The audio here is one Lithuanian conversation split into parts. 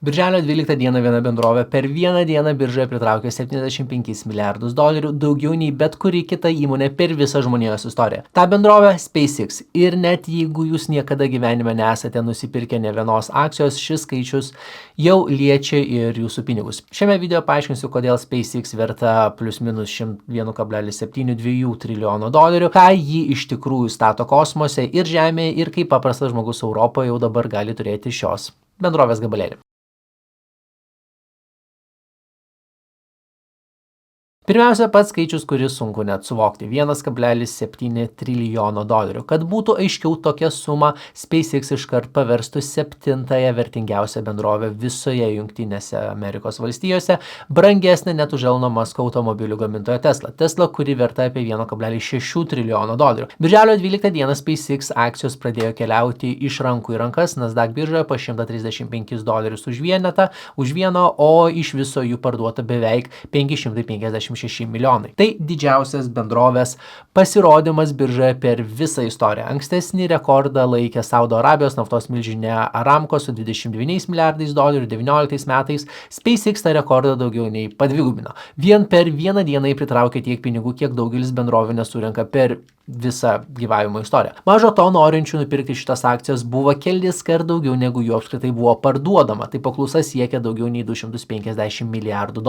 Birželio 12 dieną viena bendrovė per vieną dieną biržoje pritraukė $75 milijardus, daugiau nei bet kuri kita įmonė per visą žmonijos istoriją. Ta bendrovė SpaceX. Ir net jeigu jūs niekada gyvenime nesate nusipirkę ne vienos akcijos, šis skaičius jau liečia ir jūsų pinigus. Šiame video paaiškinsiu, kodėl SpaceX verta plus minus $1,72 trilijono, ką ji iš tikrųjų stato kosmose ir Žemėje ir kaip paprastas žmogus Europoje jau dabar gali turėti šios bendrovės gabalėlį. Pirmiausia, pats skaičius, kuris sunku net suvokti – $1,7 trilijono. Kad būtų aiškiau, tokia suma SpaceX iškart paverstų 7-ąją vertingiausią bendrovę visoje Jungtinėse Amerikos valstijose, brangesnė net už Elono Musko automobilių gamintojo Tesla. Tesla, kuri verta apie $1,6 trilijono. Birželio 12 dieną SpaceX akcijos pradėjo keliauti iš rankų į rankas, Nasdaq biržoje po $135 už vieną, o iš viso jų parduota beveik 556 milijonai. Tai didžiausias bendrovės pasirodymas biržoje per visą istoriją. Ankstesnį rekordą laikė Saudo Arabijos naftos milžinė Aramco su $29 milijardais, 19 metais SpaceX tą rekordą daugiau nei padvigubino. Vien per vieną dieną pritraukė tiek pinigų, kiek daugelis bendrovių nesurenka per visą gyvavimo istoriją. Mažo to, norinčių nupirkti šitas akcijas buvo kelis kart daugiau negu jų apskritai buvo parduodama. Tai paklausa siekia daugiau nei $250 milijardų.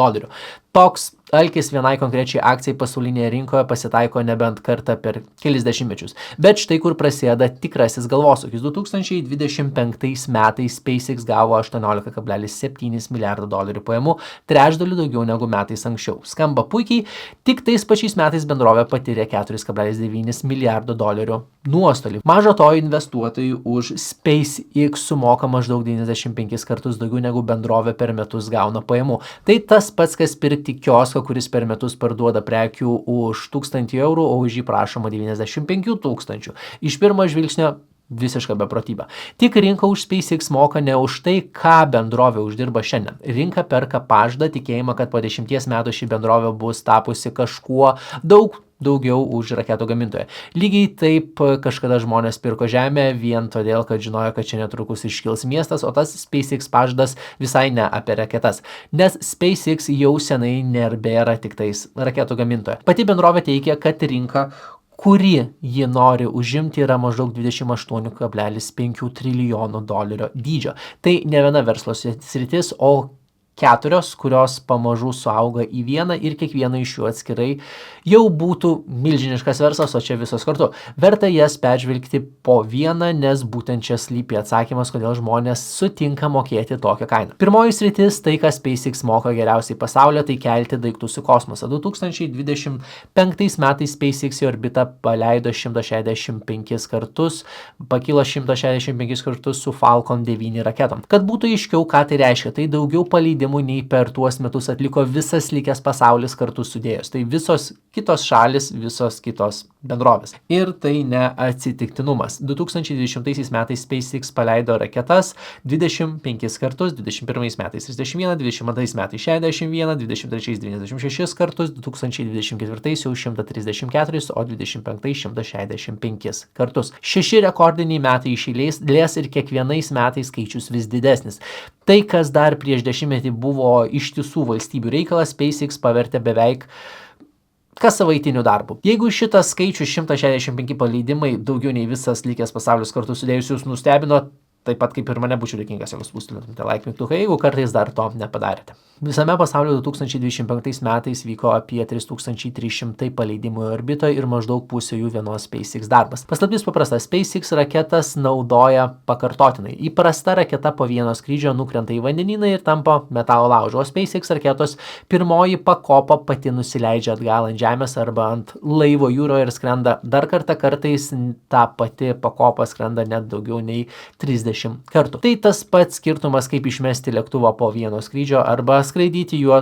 Toks alkis vienai konkrečiai akcijai pasaulinėje rinkoje pasitaiko nebent kartą per kelis dešimtmečius. Bet štai kur prasideda tikrasis galvosūkis. 2025 metais SpaceX gavo $18,7 milijardo pajamų, trečdaliu daugiau negu metais anksčiau. Skamba puikiai, tik tais pačiais metais bendrovė patyrė $4,9 milijardo nuostolį. Mažo to, investuotojai už SpaceX sumoka maždaug 95 kartus daugiau negu bendrovė per metus gauna pajamų. Tai tas pats, kas pirkti kioską, kuris per metus parduoda prekių už €1,000, o už jį prašoma 95 000. Iš pirmo žvilgsnio visiška beprotybė. Tik rinka už SpaceX moka ne už tai, ką bendrovė uždirba šiandien. Rinka perka pažadą, tikėjimą, kad po 10 metų ši bendrovė bus tapusi kažkuo daugiau už raketų gamintoją. Lygiai taip kažkada žmonės pirko žemę vien todėl, kad žinojo, kad čia netrukus iškils miestas, o tas SpaceX pažadas visai ne apie raketas. Nes SpaceX jau senai nebėra tik tais raketų gamintoja. Pati bendrovė teigia, kad rinka, kuri ji nori užimti, yra maždaug $28,5 trilijono dydžio. Tai ne viena verslo sritis, o 4, kurios pamažu suauga į vieną ir kiekviena iš jų atskirai jau būtų milžiniškas verslas, o čia visos kartu. Verta jas peržvelgti po vieną, nes būtent čia slypi atsakymas, kodėl žmonės sutinka mokėti tokią kainą. Pirmoji sritis, tai ką SpaceX moka geriausiai pasaulyje, tai kelti daiktus į kosmosą. 2025 metais SpaceX į orbitą paleido 165 kartus, pakilo 165 kartus su Falcon 9 raketom. Kad būtų aiškiau, ką tai reiškia, tai daugiau paleidimų nei per tuos metus atliko visas likęs pasaulis kartu sudėjus. Tai visos kitos šalis, visos kitos bendrovės. Ir tai ne atsitiktinumas. 2020 metais SpaceX paleido raketas 25 kartus, 21 metais 31, 22 metais 61, 23 96 kartus, 2024 jau 134, o 25 165 kartus. 6 rekordiniai metai iš eilės ir kiekvienais metais skaičius vis didesnis. Tai, kas dar prieš dešimtmetį buvo ištisų valstybių reikalas, SpaceX pavertė beveik kas savaitiniu darbu. Jeigu šitas skaičius 165 paleidimai daugiau nei visas likęs pasaulis kartu sudėjus jūs nustebino, taip pat kaip ir mane, būčiau dėkingas, jeigu spustelėtumėte like mygtuką, jeigu kartais dar to nepadarėte. Visame pasaulyje 2025 metais vyko apie 3300 paleidimų į orbitą ir maždaug pusė jų vienos SpaceX darbas. Paslaptis paprasta, SpaceX raketas naudoja pakartotinai. Įprasta raketa po vieno skrydžio nukrenta į vandenyną ir tampa metalo laužu, o SpaceX raketos pirmoji pakopa pati nusileidžia atgal ant Žemės arba ant laivo jūroje ir skrenda dar kartą, kartais ta pati pakopa skrenda net daugiau nei 30 kartų. Tai tas pats skirtumas, kaip išmesti lėktuvą po vieno skrydžio arba skraidyti juo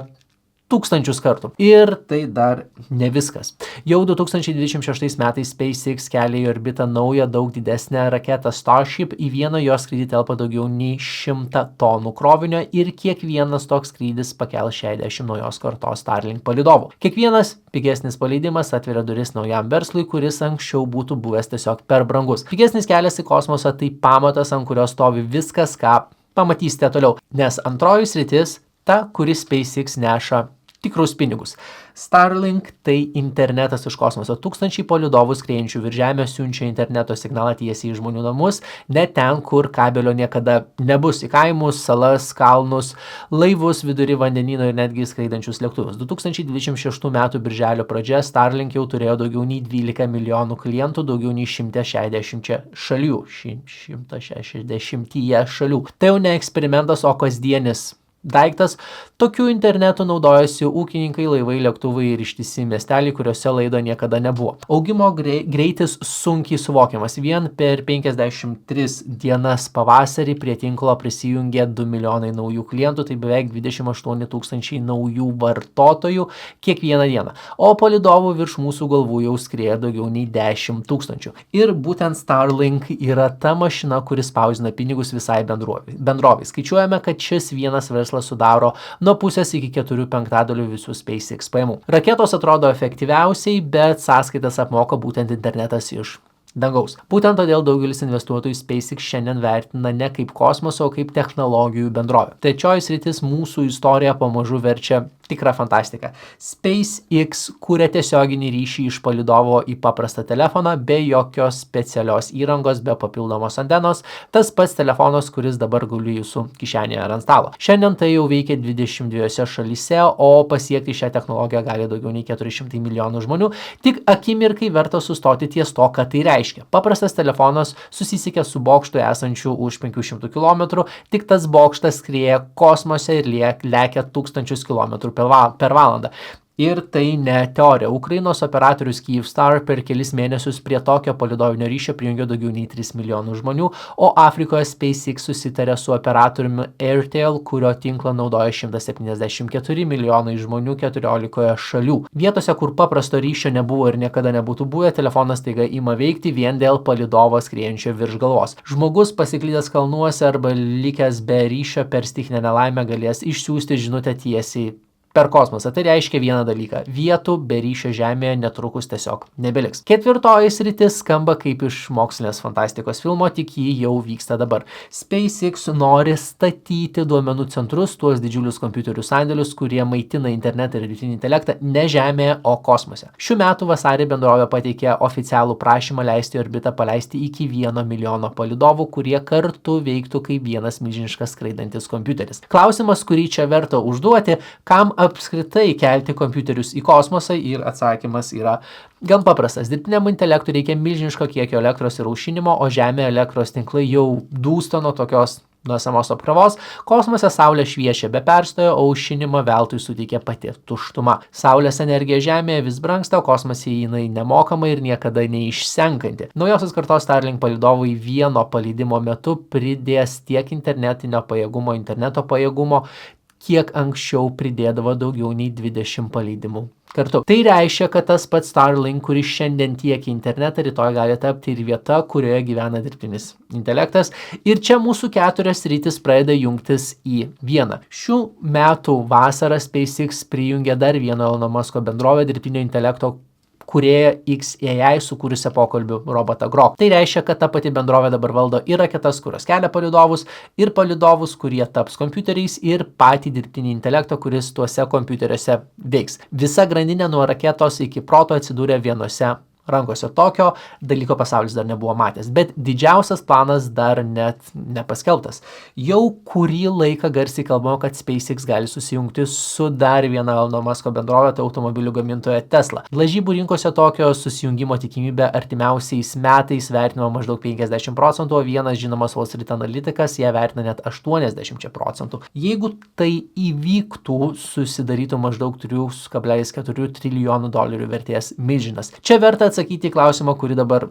1000 kartų. Ir tai dar ne viskas. Jau 2026 metais SpaceX kelia į orbitą naują, daug didesnę raketą Starship. Į vieną jos skrydį telpa daugiau nei 100 tonų krovinio ir kiekvienas toks skrydis pakel 60 naujos kartos Starlink palydovų. Kiekvienas pigesnis paleidimas atveria duris naujam verslui, kuris anksčiau būtų buvęs tiesiog per brangus. Pigesnis kelias į kosmosą tai pamatas, ant kurio stovi viskas, ką pamatysite toliau, nes antroji sritis ta, kuri SpaceX neša tikrus pinigus. Starlink tai internetas iš kosmoso. Tūkstančiai palydovų skriejančių virš Žemės siunčia interneto signalą tiesiai į žmonių namus, net ten, kur kabelio niekada nebus, į kaimus, salas, kalnus, laivus vidury vandenyno ir netgi skraidančius lėktuvus. 2026 m. birželio pradžia Starlink jau turėjo daugiau nei 12 milijonų klientų, daugiau nei 160 šalių. 160 šalių. Tai jau ne eksperimentas, o kasdienis daiktas. Tokiu internetu naudojasi ūkininkai, laivai, lėktuvai ir ištisi miesteliai, kuriuose laido niekada nebuvo. Augimo greitis sunkiai suvokiamas. Vien per 53 dienas pavasarį prie tinklo prisijungė 2 milijonai naujų klientų, tai beveik 28 tūkstančiai naujų vartotojų kiekvieną dieną. O palydovų virš mūsų galvų jau skrieja daugiau nei 10 tūkstančių. Ir būtent Starlink yra ta mašina, kuri spausdina pinigus visai bendrovai. Skaičiuojame, kad šis vienas verslas sudaro nuo pusės iki 4/5 visų SpaceX pajamų. Raketos atrodo efektyviausiai, bet sąskaitas apmoka būtent internetas iš dangaus. Būtent todėl daugelis investuotojų SpaceX šiandien vertina ne kaip kosmoso, o kaip technologijų bendrovę. Trečioji sritis mūsų istoriją pamažu verčia tikrą fantastiką. SpaceX kuria tiesioginį ryšį iš palydovo į paprastą telefoną be jokios specialios įrangos, be papildomos antenos. Tas pats telefonas, kuris dabar guli jūsų kišenėje ar ant stalo. Šiandien tai jau veikia 22 šalyse, o pasiekti šią technologiją gali daugiau nei 400 milijonų žmonių. Tik akimirkai verta sustoti ties to, ką tai reiškia. Paprastas telefonas susisiekia su bokštu esančiu už 500 km, tik tas bokštas skrieja kosmose ir lekia tūkstančius kilometrų per valandą. Ir tai ne teorija. Ukrainos operatorius Kyivstar per kelis mėnesius prie tokio palydovinio ryšio prijungė daugiau nei 3 milijonų žmonių, o Afrikoje SpaceX susitarė su operatoriumi Airtel, kurio tinklą naudoja 174 milijonai žmonių 14 šalių. Vietose, kur paprasto ryšio nebuvo ir niekada nebūtų buvę, telefonas taiga ima veikti vien dėl palydovo skriejančio virš galvos. Žmogus pasiklydęs kalnuose arba likęs be ryšio per stichinę nelaimę galės išsiųsti žinutę tiesiai per kosmosą. Tai reiškia vieną dalyką. Vietų be ryšio Žemėje netrukus tiesiog nebeliks. Ketvirtoji sritis skamba kaip iš mokslinės fantastikos filmo, tik jį jau vyksta dabar. SpaceX nori statyti duomenų centrus, tuos didžiulius kompiuterių sandėlius, kurie maitina internetą ir dirbtinį intelektą ne Žemėje, o kosmose. Šių metų vasarį bendrovė pateikė oficialų prašymą leisti į orbitą paleisti iki 1 milijono palydovų, kurie kartu veiktų kaip vienas milžiniškas skraidantis kompiuteris. Klausimas, kurį čia verta užduoti, kam apskritai kelti kompiuterius į kosmosą, ir atsakymas yra gan paprastas. Dirbtiniam intelektui reikia milžiniško kiekio elektros ir aušinimo, o Žemėje elektros tinklai jau dūsta nuo tokios esamos apkrovos. Kosmose Saulė šviečia be perstojo, o aušinimą veltui suteikia pati tuštuma. Saulės energija Žemėje vis brangsta, o kosmose jinai nemokama ir niekada neišsenkanti. Naujosios kartos Starlink palydovai vieno paleidimo metu pridės tiek interneto pajėgumo, kiek anksčiau pridėdavo daugiau nei 20 paleidimų kartu. Tai reiškia, kad tas pats Starlink, kuris šiandien tiekia internetą, rytoj gali tapti ir vieta, kurioje gyvena dirbtinis intelektas. Ir čia mūsų 4 sritis pradeda jungtis į vieną. Šių metų vasarą SpaceX prijungė dar vieną Elono Musko bendrovę dirbtinio intelekto kūrėja xAI sukūrusią pokalbių robotą Grok. Tai reiškia, kad ta pati bendrovė dabar valdo ir raketas, kurios kelia palydovus, ir palydovus, kurie taps kompiuteriais, ir patį dirbtinį intelektą, kuris tuose kompiuteriuose veiks. Visa grandinė nuo raketos iki proto atsidūrė vienose rankose. Tokio dalyko pasaulis dar nebuvo matęs, bet didžiausias planas dar net nepaskelbtas. Jau kurį laiką garsiai kalbama, kad SpaceX gali susijungti su dar viena Elono Musko bendrovė, tai automobilių gamintoja Tesla. Lažybų rinkose tokio susijungimo tikimybė artimiausiais metais vertinama maždaug 50%, o vienas žinomas Wall Street analitikas ją vertina net 80%. Jeigu tai įvyktų, susidarytų maždaug 3,4 trilijonų dolerių vertės milžinas. Čia verta atsakyti į klausimą, kurį dabar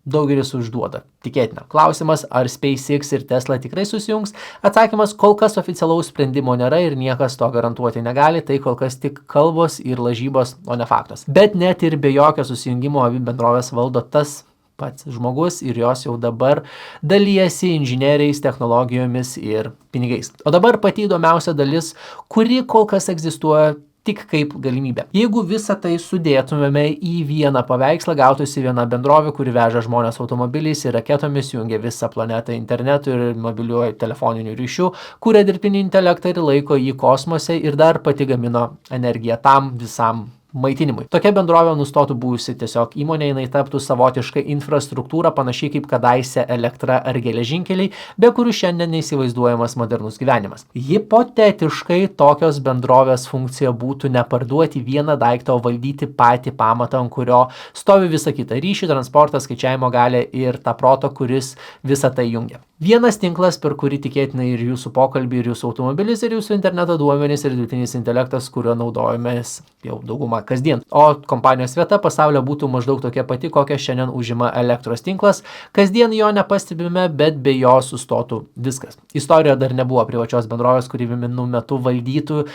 daugelis užduoda. Tikėtina. Klausimas, ar SpaceX ir Tesla tikrai susijungs? Atsakymas, kol kas oficialaus sprendimo nėra ir niekas to garantuoti negali, tai kol kas tik kalbos ir lažybos, o ne faktas. Bet net ir be jokio susijungimo abi bendrovės valdo tas pats žmogus ir jos jau dabar dalijasi inžinieriais, technologijomis ir pinigais. O dabar pati įdomiausia dalis, kuri kol kas egzistuoja tik kaip galimybė. Jeigu visą tai sudėtumėme į vieną paveikslą, gautųsi viena bendrovė, kuri veža žmonės automobiliais ir raketomis, jungia visą planetą internetu ir mobiliuoju telefoniniu ryšiu, kuria dirbtinį intelektą ir laiko jį kosmose ir dar pati gamino energiją tam visam maitinimui. Tokia bendrovė nustotų buvusi tiesiog įmonė, jinai taptų savotiškai infrastruktūra, panašiai kaip kadaise elektra ar geležinkeliai, be kurių šiandien neįsivaizduojamas modernus gyvenimas. Hipotetiškai tokios bendrovės funkcija būtų ne parduoti vieną daiktą, o valdyti patį pamatą, ant kurio stovi visa kita - ryšį, transportą, skaičiavimo galią ir tą protą, kuris visą tai jungia. Vienas tinklas, per kurį tikėtina ir jūsų pokalbį, ir jūsų automobilis, ir jūsų interneto duomenys, ir dirbtinis intelektas, kuriuo naudojamės jau daugumą kasdien. O kompanijos vieta pasaulio būtų maždaug tokia pati, kokią šiandien užima elektros tinklas. Kasdien jo nepastebime, bet be jo sustotų viskas. Istorijoje dar nebuvo privačios bendrovės, kuri vienu metu valdytų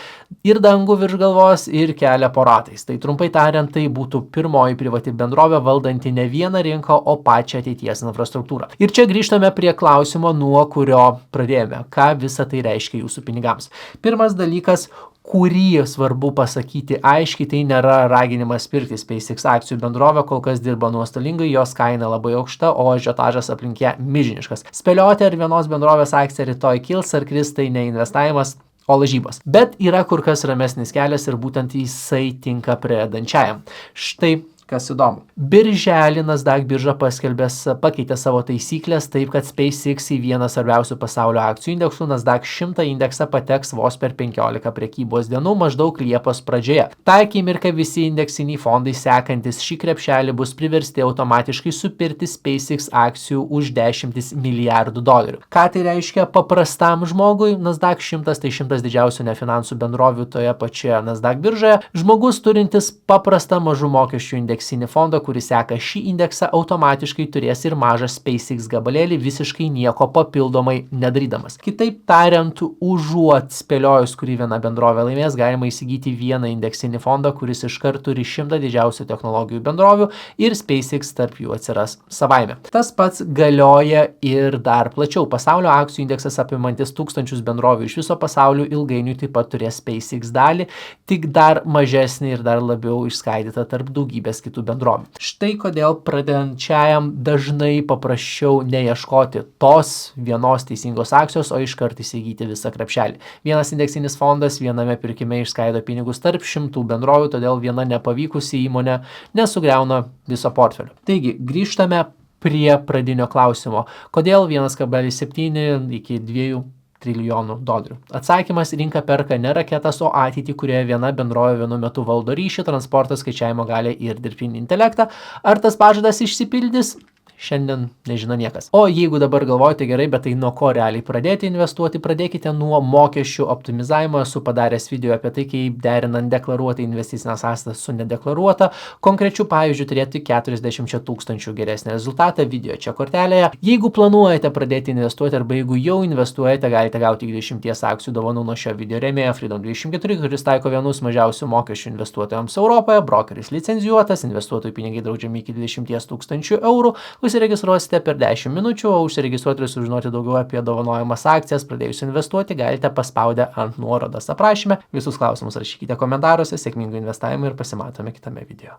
ir dangų virš galvos, ir kelią po ratais. Tai trumpai tariant, tai būtų pirmoji privati bendrovė valdanti ne vieną rinką, o pačią ateities infrastruktūrą. Ir čia grįžtame prie klausimo, nuo kurio pradėjome. Ką visa tai reiškia jūsų pinigams? Pirmas dalykas, kurį svarbu pasakyti aiškiai, tai nėra raginimas pirkti SpaceX akcijų bendrovę, kol kas dirba nuostolingai, jos kaina labai aukšta, o ažiotažas aplink ją milžiniškas. Spėlioti, ar vienos bendrovės akcija rytoj kils ar kris, tai ne investavimas, o lažybos. Bet yra kur kas ramesnis kelias ir būtent jisai tinka pradedančiajam. Štai kas įdomu. Birželį Nasdaq birža pakeitė savo taisyklės taip, kad SpaceX į vieną svarbiausių pasaulio akcijų indeksų Nasdaq 100 indeksą pateks vos per 15 prekybos dienų maždaug Liepos pradžioje. Ta akimirka visi indeksiniai fondai sekantis šį krepšelį bus priversti automatiškai supirkti SpaceX akcijų už $10 milijardų. Ką tai reiškia paprastam žmogui? Nasdaq 100 tai 100 didžiausių nefinansų bendrovių toje pačioje Nasdaq biržoje. Žmogus turintis paprastą mažų mokesčių indeksinį fondą, kuris seka šį indeksą, automatiškai turės ir mažą SpaceX gabalėlį, visiškai nieko papildomai nedarydamas. Kitaip tariant, užuot spėliojus, kurį viena bendrovė laimės, galima įsigyti vieną indeksinį fondą, kuris iškart turi 100 didžiausių technologijų bendrovių ir SpaceX tarp jų atsiras savaime. Tas pats galioja ir dar plačiau. Pasaulio akcijų indeksas apimantis tūkstančius bendrovių iš viso pasaulio ilgainiui taip pat turės SpaceX dalį, tik dar mažesnį ir dar labiau išskaidytą tarp daugybės kitų bendrovių. Štai kodėl pradedančiajam dažnai paprasčiau neieškoti tos vienos teisingos akcijos, o iškart įsigyti visą krepšelį. Vienas indeksinis fondas viename pirkime išskaido pinigus tarp 100 bendrovių, todėl viena nepavykusi įmonė nesugriauna viso portfelio. Taigi, grįžtame prie pradinio klausimo. Kodėl 1,7 iki 2 trilijonų dolerių? Atsakymas: rinka perka ne raketas, o ateitį, kurioje viena bendrovė vienu metu valdo ryšį, transportą, skaičiavimo galią ir dirbtinį intelektą. Ar tas pažadas išsipildys? Šiandien nežino niekas. O jeigu dabar galvojate, gerai, bet tai nuo ko realiai pradėti investuoti, pradėkite nuo mokesčių optimizavimo. Esu padaręs video apie tai, kaip derinant deklaruotą investicinę sąskaitą su nedeklaruota. Konkrečių pavyzdžių turėti 40 000 geresnį rezultatą. Video čia kortelėje. Jeigu planuojate pradėti investuoti arba jeigu jau investuojate, galite gauti 20 akcijų dovanų nuo šio video rėmėjo Freedom24, kuris taiko vienus mažiausių mokesčių investuotojams Europoje. Brokeris licencijuotas, investuotojų pinigai draudžiami iki 20 000 eurų. Užsiregistruosite per 10 minučių, o užsiregistruoti ir sužinoti daugiau apie dovanojamas akcijas, pradėjus investuoti, galite paspaudę ant nuorodos aprašyme. Visus klausimus rašykite komentaruose, sėkmingo investavimo ir pasimatome kitame video.